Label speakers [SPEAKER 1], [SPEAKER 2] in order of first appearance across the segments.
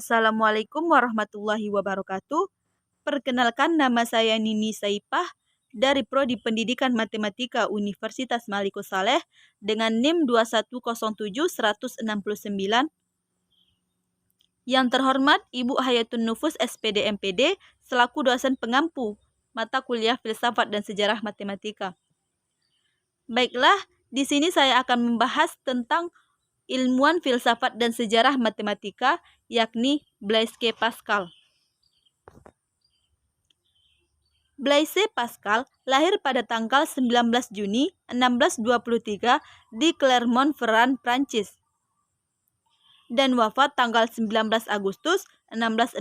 [SPEAKER 1] Assalamualaikum warahmatullahi wabarakatuh. Perkenalkan, nama saya Nini Saipah dari Prodi Pendidikan Matematika Universitas Maliko Saleh dengan NIM 2107169. Yang terhormat Ibu Hayatun Nufus SPD MPD selaku dosen pengampu mata kuliah Filsafat dan Sejarah Matematika. Baiklah, di sini saya akan membahas tentang ilmuwan filsafat dan sejarah matematika, yakni Blaise Pascal. Blaise Pascal lahir pada tanggal 19 Juni 1623 di Clermont-Ferrand, Prancis, dan wafat tanggal 19 Agustus 1662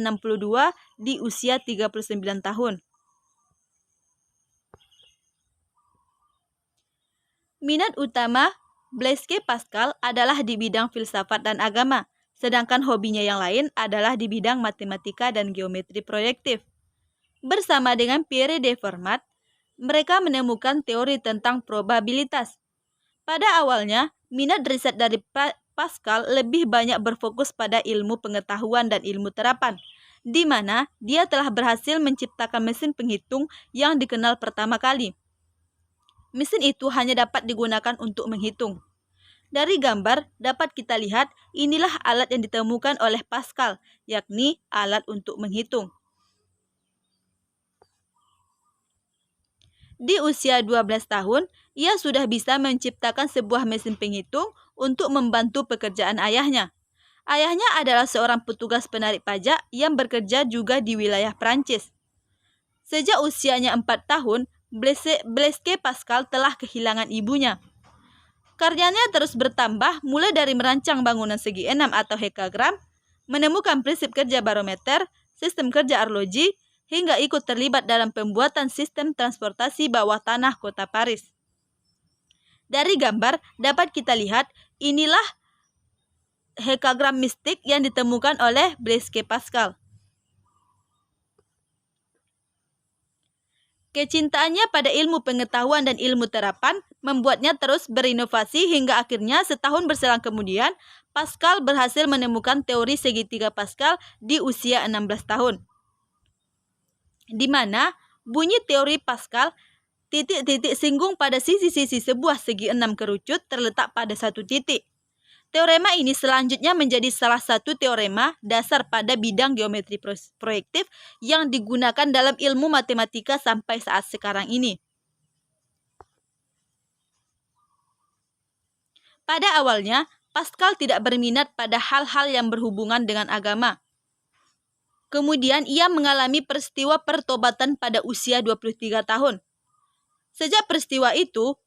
[SPEAKER 1] di usia 39 tahun. Minat utama Blaise Pascal adalah di bidang filsafat dan agama, sedangkan hobinya yang lain adalah di bidang matematika dan geometri proyektif. Bersama dengan Pierre de Fermat, mereka menemukan teori tentang probabilitas. Pada awalnya, minat riset dari Pascal lebih banyak berfokus pada ilmu pengetahuan dan ilmu terapan, di mana dia telah berhasil menciptakan mesin penghitung yang dikenal pertama kali. Mesin itu hanya dapat digunakan untuk menghitung. Dari gambar dapat kita lihat inilah alat yang ditemukan oleh Pascal, yakni alat untuk menghitung. Di usia 12 tahun, ia sudah bisa menciptakan sebuah mesin penghitung untuk membantu pekerjaan ayahnya. Ayahnya adalah seorang petugas penarik pajak yang bekerja juga di wilayah Prancis. Sejak usianya 4 tahun, Blaise Pascal telah kehilangan ibunya. Karyanya terus bertambah mulai dari merancang bangunan segi enam atau hekagram, menemukan prinsip kerja barometer, sistem kerja arloji, hingga ikut terlibat dalam pembuatan sistem transportasi bawah tanah kota Paris. Dari gambar dapat kita lihat inilah hekagram mistik yang ditemukan oleh Blaise Pascal. Kecintaannya pada ilmu pengetahuan dan ilmu terapan membuatnya terus berinovasi hingga akhirnya setahun berselang kemudian Pascal berhasil menemukan teori segitiga Pascal di usia 16 tahun. Di mana bunyi teori Pascal titik-titik singgung pada sisi-sisi sebuah segi enam kerucut terletak pada satu titik. Teorema ini selanjutnya menjadi salah satu teorema dasar pada bidang geometri proyektif yang digunakan dalam ilmu matematika sampai saat sekarang ini. Pada awalnya, Pascal tidak berminat pada hal-hal yang berhubungan dengan agama. Kemudian ia mengalami peristiwa pertobatan pada usia 23 tahun. Sejak peristiwa itu,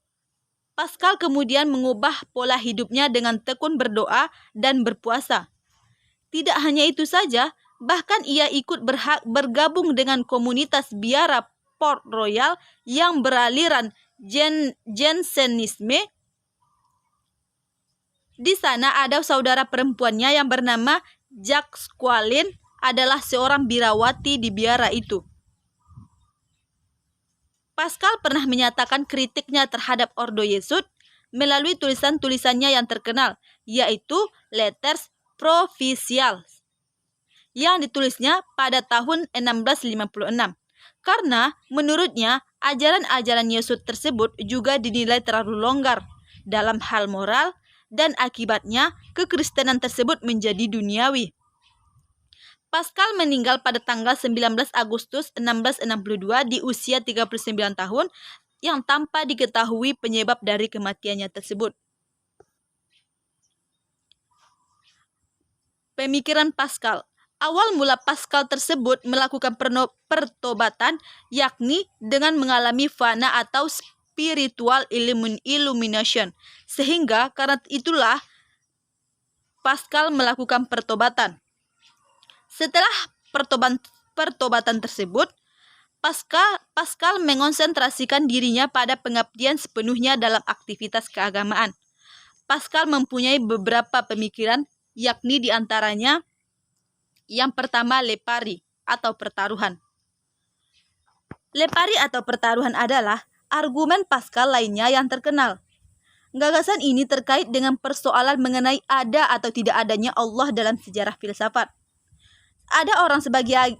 [SPEAKER 1] Pascal kemudian mengubah pola hidupnya dengan tekun berdoa dan berpuasa. Tidak hanya itu saja, bahkan ia ikut bergabung dengan komunitas biara Port Royal yang beraliran Jansenisme. Di sana ada saudara perempuannya yang bernama Jacques Squalin, adalah seorang birawati di biara itu. Pascal pernah menyatakan kritiknya terhadap Ordo Yesud melalui tulisan-tulisannya yang terkenal, yaitu Letters Provinciales, yang ditulisnya pada tahun 1656. Karena menurutnya ajaran-ajaran Yesud tersebut juga dinilai terlalu longgar dalam hal moral dan akibatnya kekristenan tersebut menjadi duniawi. Pascal meninggal pada tanggal 19 Agustus 1662 di usia 39 tahun yang tanpa diketahui penyebab dari kematiannya tersebut. Pemikiran Pascal. Awal mula Pascal tersebut melakukan pertobatan, yakni dengan mengalami fana atau spiritual illumination. Sehingga karena itulah Pascal melakukan pertobatan. Setelah pertobatan tersebut, Pascal mengonsentrasikan dirinya pada pengabdian sepenuhnya dalam aktivitas keagamaan. Pascal mempunyai beberapa pemikiran, yakni diantaranya yang pertama le pari atau pertaruhan. Le pari atau pertaruhan adalah argumen Pascal lainnya yang terkenal. Gagasan ini terkait dengan persoalan mengenai ada atau tidak adanya Allah dalam sejarah filsafat. ada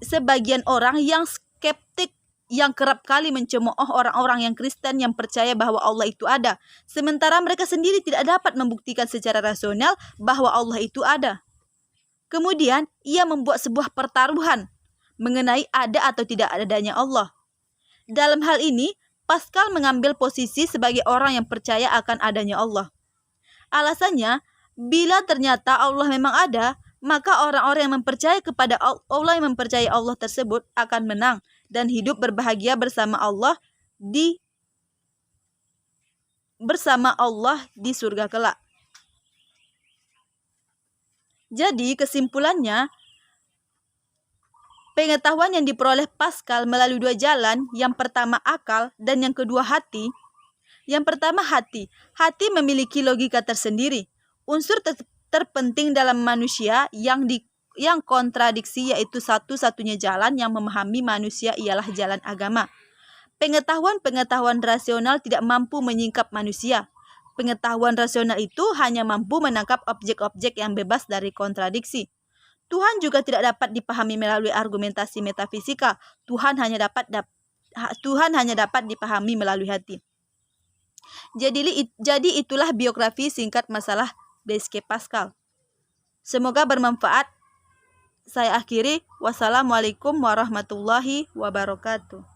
[SPEAKER 1] sebagian orang yang skeptik, yang kerap kali mencemooh orang-orang yang Kristen yang percaya bahwa Allah itu ada, sementara mereka sendiri tidak dapat membuktikan secara rasional bahwa Allah itu ada. Kemudian ia membuat sebuah pertaruhan mengenai ada atau tidak adanya Allah. Dalam hal ini, Pascal mengambil posisi sebagai orang yang percaya akan adanya Allah. Alasannya, bila ternyata Allah memang ada, maka orang-orang yang mempercaya kepada Allah, yang mempercayai Allah tersebut akan menang dan hidup berbahagia bersama Allah di surga kelak. Jadi kesimpulannya, pengetahuan yang diperoleh Pascal melalui dua jalan, yang pertama akal dan yang kedua hati. Yang pertama hati. Hati memiliki logika tersendiri. Unsur terpenting dalam manusia yang kontradiksi, yaitu satu-satunya jalan yang memahami manusia ialah jalan agama. Pengetahuan rasional tidak mampu menyingkap manusia. Pengetahuan rasional itu hanya mampu menangkap objek-objek yang bebas dari kontradiksi. Tuhan juga tidak dapat dipahami melalui argumentasi metafisika. Tuhan hanya dapat dipahami melalui hati. Jadi itulah biografi singkat masalah Blaise Pascal. Semoga bermanfaat. Saya akhiri. Wassalamualaikum warahmatullahi wabarakatuh.